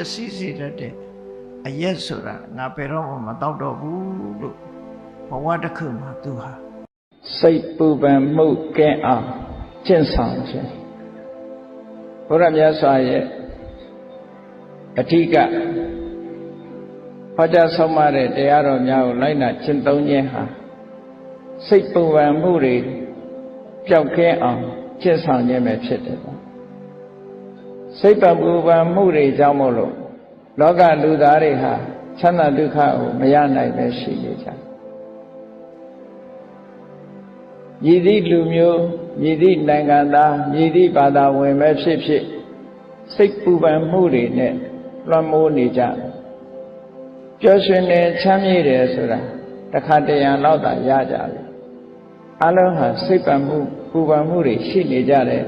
ျက်စီးစေတတ်တဲ့အရက်ဆိုတာငါဘယ်တော့မှမတောက်တော့ဘူးလို့ဘဝတစ်ခုမှာသူဟာစိတ်ပူပန်မှုကင်းအောင်ကျင့်ဆောင်ခြင်းဘုရားမြတ်စွာရဲ့အထက်ကဟောကြားဆုံးမတဲ့တရားတော်များကိုလိုက်နာကျင့်သုံးခြင်းဟာစိတ်ပူပန်မှုတွေပျောက်ကင်းအောင်ကျင့်ဆောင်ခြင်းပဲဖြစ်တယ်ပေါ့စိတ်ပူပန်မှုတွေကြောင့်မို့လို့လောကလူသားတွေဟာချမ်းသာဒုက္ခကိုမရနိုင်ပဲရှိနေကြမြည်သည့်လူမျိုးမြည်သည့်နိုင်ငံသားမြည်သည့်ဘာသာဝင်ပဲဖြစ်ဖြစ်စိတ်ပူပန်မှုတွေနဲ့လွှမ်းမိုးနေကြပျော်ရွှင်နေချမ်းမြေ့တယ်ဆိုတာတစ်ခါတရံတော့သာရကြတယ်အလုံးဟာစိတ်ပူပန်မှုတွေရှိနေကြတယ်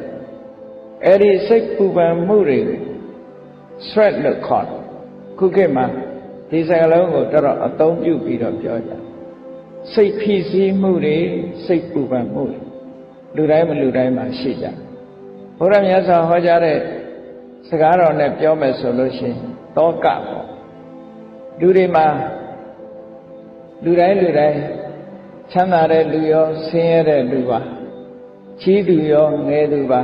အဲ့ဒီစိတ်ပူပန်မှုတွေ stress လို့ခေါ်တယ်ခုခေတ်မှာဒီစကားလုံးကိုတော်တော်အသုံးပြုပြီးတော့ပြောကြစိတ်ဖိစီးမှုတွေစိတ်ပူပန်မှုတွေလူတိုင်းမလူတိုင်းမှာရှိကြဘုရားမြတ်စွာဟောကြားတဲ့စကားတော်နဲ့ပြောမယ်ဆိုလို့ရှိရင်တောကပေါ့လူတွေမှာလူတိုင်းချမ်းသာတဲ့လူရောဆင်းရဲတဲ့လူပါကြီးသူရောငယ်သူပါ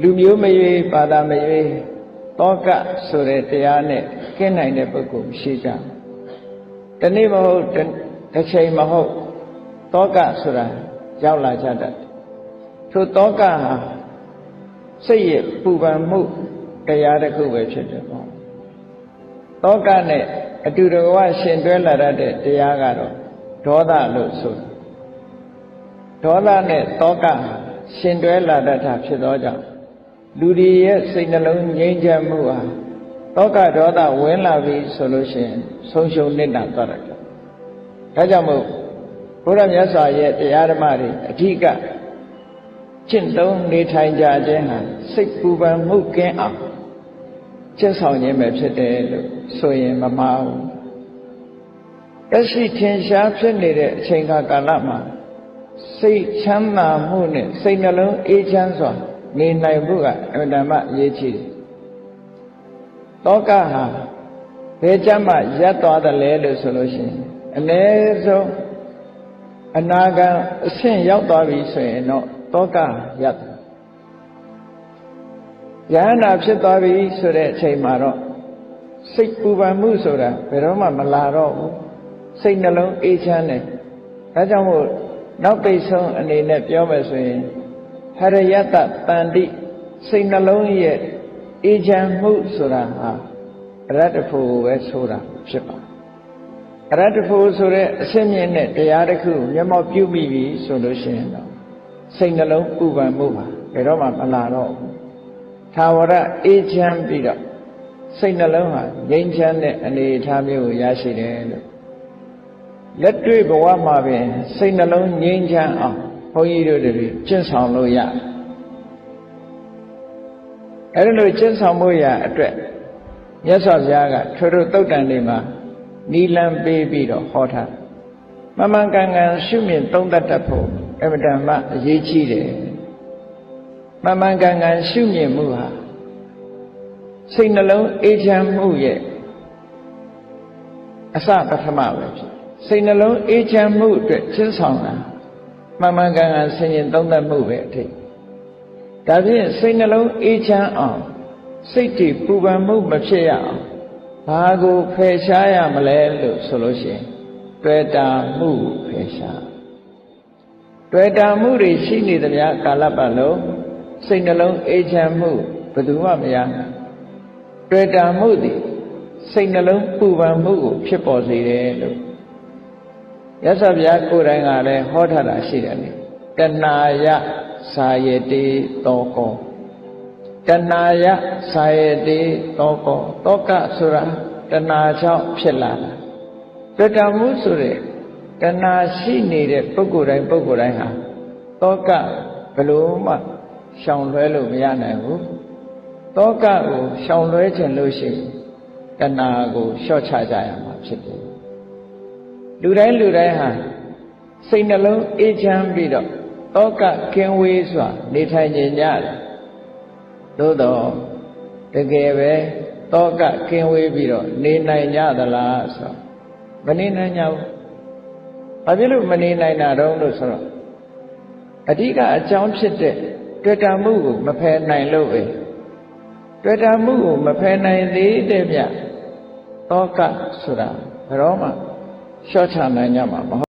လူမျိုးမရွေးဘာသာမရွေးတောကဆိုတဲ့တရားနဲ့ကင်းနိုင်တဲ့ပုဂ္ဂိုလ်ရှိကြတနေ့မဟုတ်တစ်ချိန်မဟုတ်တောကဆိုတာရောက်လာကြတတ်ထိုတောကဟာစိတ်ရဲ့ပူပန်မှုတရားတစ်ခုပဲဖြစ်တယ်ပေါ့တောကနဲ့အတူတကွရှင်တွဲလာတဲ့တရားကတော့ဒေါသလို့ဆိုတာဒေါသနဲ့တောကရှင်တွဲလာတတ်တာဖြစ်သောကြောင့်လူတွေရဲ့စိတ်နှလုံးငြိမ်းချမ်းမှုဟာတောကဒေါသဝင်လာပြီဆိုလို့ရှိရင်ဆုံးရှုံးနေတာသွားတယ်ဒါကြောင့်မို့ဘုရားမြတ်စွာရဲ့တရားဓမ္မတွေအဓိကကျင့်သုံးနေထိုင်ကြခြင်းဟာစိတ်ပူပန်မှုကင်းအောင်ကျင့်ဆောင်ခြင်းပဲဖြစ်တယ်လို့ဆိုရင်မမှားဘူးအရှိထင်ရှားဖြစ်နေတဲ့အချိန်ကာလမှာစိတ်ချမ်းသာမှုနဲ့စိတ်နှလုံးအေးချမ်းစွာနေနိုင်မှုကအမှန်တမ်းအရေးကြီးတယ်တောကဟာဘယ်ကြမှာရပ်သွားတယ်လဲလို့ဆိုလို့ရှိရင်အနည်းဆုံးအနာဂံအဆင့်ရောက်သွားပြီဆိုရင်တော့တောကရပ်တယ်ယဟန္တာဖြစ်သွားပြီဆိုတဲ့အချိန်မှာတော့စိတ်ပူပန်မှုဆိုတာဘယ်တော့မှမလာတော့ဘူးစိတ်နှလုံးအေးချမ်းတယ်ဒါကြောင့်မို့နောက်ပိတ်ဆုံးအနေနဲ့ပြောမယ်ဆိုရင်ဟရယတတန္တိစိတ်နှလုံးရဲ့အေးချမ်းမှုဆိုတာဟာအရတ္တဖို့ပဲဆိုတာဖြစ်ပါတယ်အရတ္တဖို့ဆိုတဲ့အစင်းမြင့်တဲ့တရားတစ်ခုမျက်မှောက်ပြုမိပြီဆိုလို့ရှိရင်တော့စိတ်နှလုံးပူပန်မှုပါဘယ်တော့မှမလာတော့ဘူးသာဝရအေးချမ်းပြီးတော့စိတ်နှလုံးဟာငြိမ်းချမ်းတဲ့အနေအထားမျိုးကိုရရှိတယ်လို့လက်တွေ့ဘဝမှာပင်စိတ်နှလုံးငြိမ်းချမ်းအောင်ဘုန်းကြီးတို့တွေကျင့်ဆောင်လို့ရအဲ့ဒါလို့ကျင့်ဆောင်ဖို့ရအတွက်မြတ်စွာဘုရားကထိုသုတ်တန်တွေမှာနီလံပေးပြီးတော့ဟောထားမမှန်ကန်ကန်ရှုမြင်သုံးသပ်တတ်ဖို့အမှန်တမ်းအရေးကြီးတယ်မမှန်ကန်ကန်ရှုမြင်မှုဟာစိတ်နှလုံးအေးချမ်းမှုရဲ့အစပထမပဲဖြစ်စိတ်နှလုံးအေးချမ်းမှုအတွက်ကျင့်ဆောင်တာမှန်မှန်ကန်ကန်ဆင်ခြင်သုံးသပ်မှုပဲအထိဒါဖြင့်စိတ်နှလုံးအေးချမ်းအောင်စိတ်တည်ပူပန်မှုမဖြစ်ရအောင်ဘာကိုဖယ်ရှားရမလဲလို့ဆိုလို့ရှိရင်တွေ့တာမှုဖယ်ရှားတွေ့တာမှုတွေရှိနေသမျှကာလပတ်လုံးစိတ်နှလုံးအေးချမ်းမှုဘယ်သူမှမရနိုင်တွေ့တာမှုသည်စိတ်နှလုံးပူပန်မှုကိုဖြစ်ပေါ်စေတယ်လို့ရသော်ဗျာကိုယ်တိုင်ကလည်းဟောထားတာရှိတယ်လေတဏှာယသာယတိတောကောတဏှာယသာယတိတောကောတောကဆိုတာတဏှာကြောင့်ဖြစ်လာတာတွေ့တာမှုဆိုတဲ့တဏှာရှိနေတဲ့ပုဂ္ဂိုလ်တိုင်းဟာတောကဘယ်လို့မှရှောင်လွှဲလို့မရနိုင်ဘူးတောကကိုရှောင်လွှဲခြင်းလို့ရှိရင်တဏှာကိုလျှော့ချကြရမှာဖြစ်တယ်လူတိုင်းဟာစိတ်နှလုံးအေးချမ်းပြီးတော့တောကကင်းဝေးစွာနေထိုင်ကြတယ်သို့တော့တကယ်ပဲ တောကကင်းဝေးပြီးတော့နေနိုင်ကြသလားဆိုမနေနိုင်ကြဘူးဘာဖြစ်လို့မနေနိုင်တာတော့လို့ဆိုတော့အဓိကအကြောင်းဖြစ်တဲ့တွေ့တာမှုကိုမဖယ်နိုင်လို့ပဲတွေ့တာမှုကိုမဖယ်နိုင်သေးတဲ့ဗျတောကဆိုတာဘယ်တော့မှလျှော့ချနိုင်ကြမှာမဟုတ်